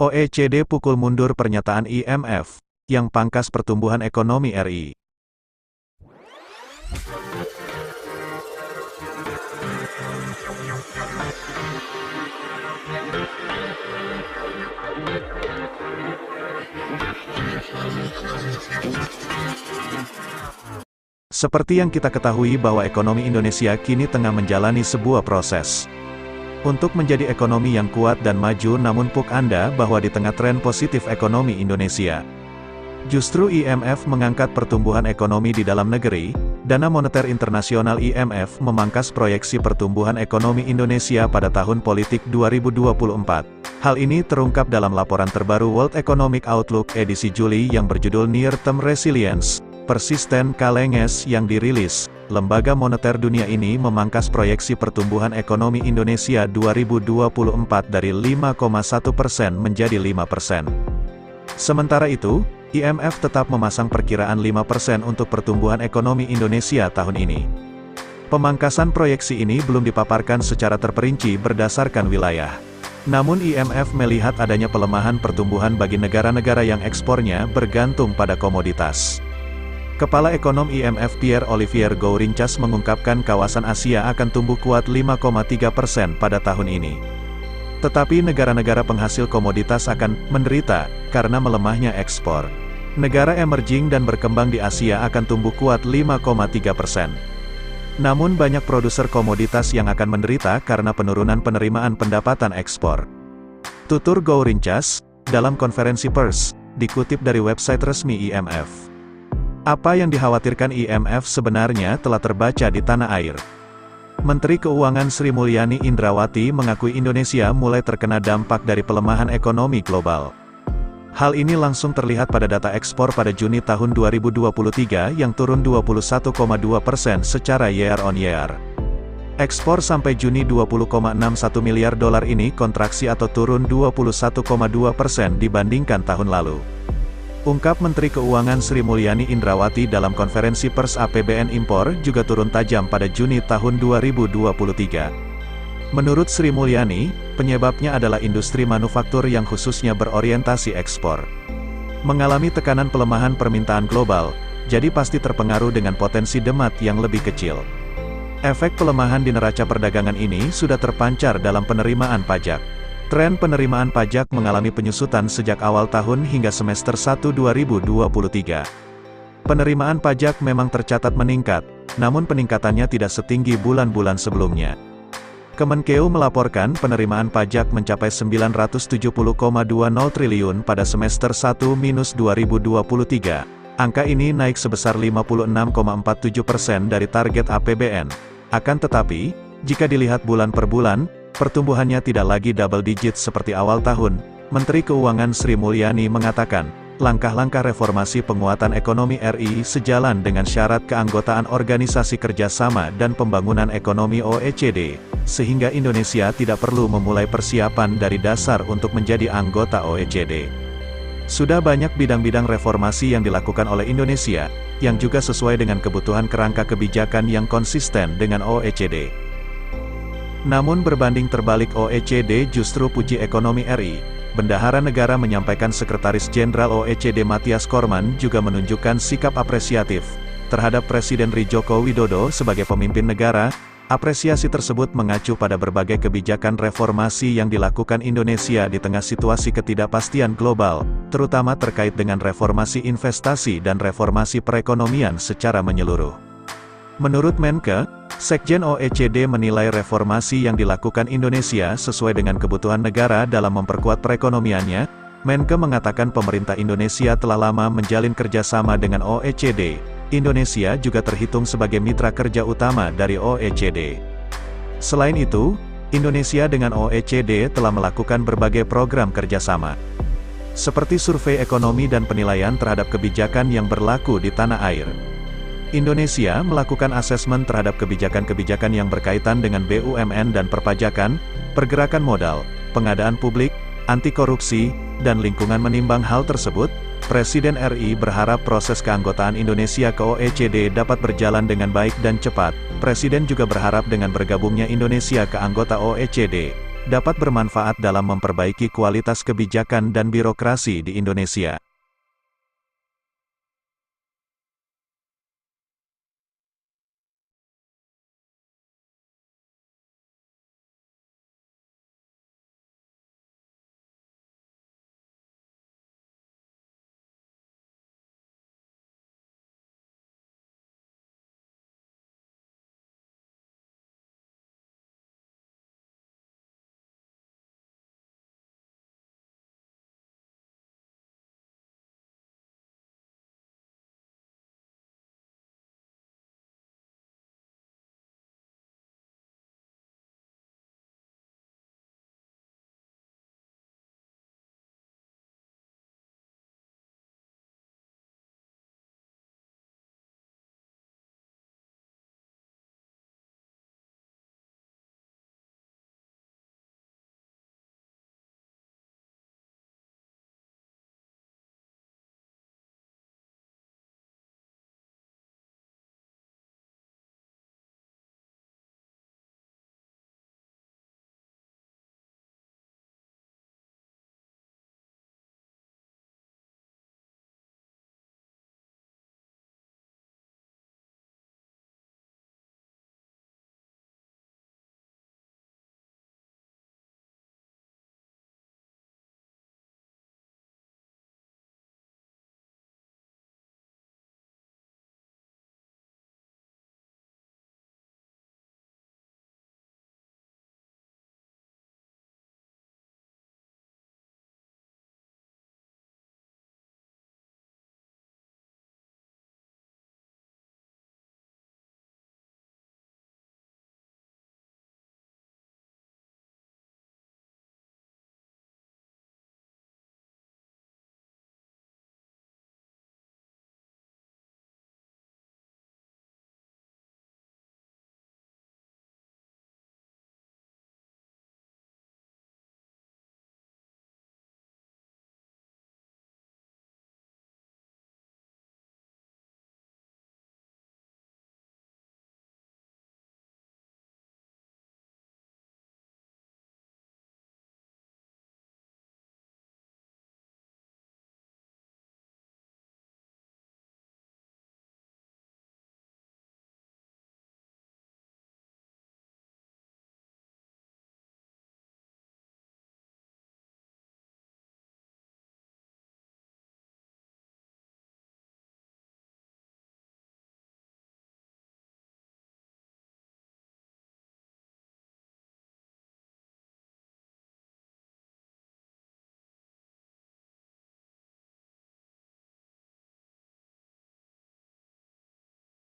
OECD pukul mundur pernyataan IMF, yang pangkas pertumbuhan ekonomi RI. Seperti yang kita ketahui bahwa ekonomi Indonesia kini tengah menjalani sebuah proses untuk menjadi ekonomi yang kuat dan maju, namun puk Anda bahwa di tengah tren positif ekonomi Indonesia, justru IMF mengangkat pertumbuhan ekonomi di dalam negeri. Dana Moneter Internasional IMF memangkas proyeksi pertumbuhan ekonomi Indonesia pada tahun politik 2024. Hal ini terungkap dalam laporan terbaru World Economic Outlook edisi Juli yang berjudul Near Term Resilience, Persisten Kalenges yang dirilis. Lembaga Moneter Dunia ini memangkas proyeksi pertumbuhan ekonomi Indonesia 2024 dari 5,1% menjadi 5%. Sementara itu, IMF tetap memasang perkiraan 5% untuk pertumbuhan ekonomi Indonesia tahun ini. Pemangkasan proyeksi ini belum dipaparkan secara terperinci berdasarkan wilayah. Namun IMF melihat adanya pelemahan pertumbuhan bagi negara-negara yang ekspornya bergantung pada komoditas. Kepala Ekonom IMF Pierre-Olivier Gourinchas mengungkapkan kawasan Asia akan tumbuh kuat 5,3% pada tahun ini. Tetapi negara-negara penghasil komoditas akan menderita karena melemahnya ekspor. Negara emerging dan berkembang di Asia akan tumbuh kuat 5,3%. Namun banyak produser komoditas yang akan menderita karena penurunan penerimaan pendapatan ekspor. Tutur Gourinchas, dalam konferensi pers, dikutip dari website resmi IMF. Apa yang dikhawatirkan IMF sebenarnya telah terbaca di tanah air. Menteri Keuangan Sri Mulyani Indrawati mengakui Indonesia mulai terkena dampak dari pelemahan ekonomi global. Hal ini langsung terlihat pada data ekspor pada Juni tahun 2023 yang turun 21,2% secara year-on-year. Ekspor sampai Juni 20,61 miliar dolar ini kontraksi atau turun 21,2% dibandingkan tahun lalu. Ungkap Menteri Keuangan Sri Mulyani Indrawati dalam konferensi pers. APBN impor juga turun tajam pada Juni tahun 2023. Menurut Sri Mulyani, penyebabnya adalah industri manufaktur yang khususnya berorientasi ekspor mengalami tekanan pelemahan permintaan global, jadi pasti terpengaruh dengan potensi demat yang lebih kecil. Efek pelemahan di neraca perdagangan ini sudah terpancar dalam penerimaan pajak. Tren penerimaan pajak mengalami penyusutan sejak awal tahun hingga semester 1 2023. Penerimaan pajak memang tercatat meningkat, namun peningkatannya tidak setinggi bulan-bulan sebelumnya. Kemenkeu melaporkan penerimaan pajak mencapai 970,20 triliun pada semester 1-2023. Angka ini naik sebesar 56,47% dari target APBN. Akan tetapi, jika dilihat bulan per bulan, pertumbuhannya tidak lagi double digit seperti awal tahun. Menteri Keuangan Sri Mulyani mengatakan, langkah-langkah reformasi penguatan ekonomi RI sejalan dengan syarat keanggotaan Organisasi Kerjasama dan Pembangunan Ekonomi OECD, sehingga Indonesia tidak perlu memulai persiapan dari dasar untuk menjadi anggota OECD. Sudah banyak bidang-bidang reformasi yang dilakukan oleh Indonesia, yang juga sesuai dengan kebutuhan kerangka kebijakan yang konsisten dengan OECD. Namun berbanding terbalik OECD justru puji ekonomi RI. Bendahara Negara menyampaikan Sekretaris Jenderal OECD Mathias Korman juga menunjukkan sikap apresiatif terhadap Presiden Joko Widodo sebagai pemimpin negara. Apresiasi tersebut mengacu pada berbagai kebijakan reformasi yang dilakukan Indonesia di tengah situasi ketidakpastian global, terutama terkait dengan reformasi investasi dan reformasi perekonomian secara menyeluruh. Menurut Menke, Sekjen OECD menilai reformasi yang dilakukan Indonesia sesuai dengan kebutuhan negara dalam memperkuat perekonomiannya. Menke mengatakan pemerintah Indonesia telah lama menjalin kerjasama dengan OECD. Indonesia juga terhitung sebagai mitra kerja utama dari OECD. Selain itu, Indonesia dengan OECD telah melakukan berbagai program kerjasama, seperti survei ekonomi dan penilaian terhadap kebijakan yang berlaku di tanah air. Indonesia melakukan asesmen terhadap kebijakan-kebijakan yang berkaitan dengan BUMN dan perpajakan, pergerakan modal, pengadaan publik, anti korupsi, dan lingkungan. Menimbang hal tersebut, Presiden RI berharap proses keanggotaan Indonesia ke OECD dapat berjalan dengan baik dan cepat. Presiden juga berharap dengan bergabungnya Indonesia ke anggota OECD, dapat bermanfaat dalam memperbaiki kualitas kebijakan dan birokrasi di Indonesia.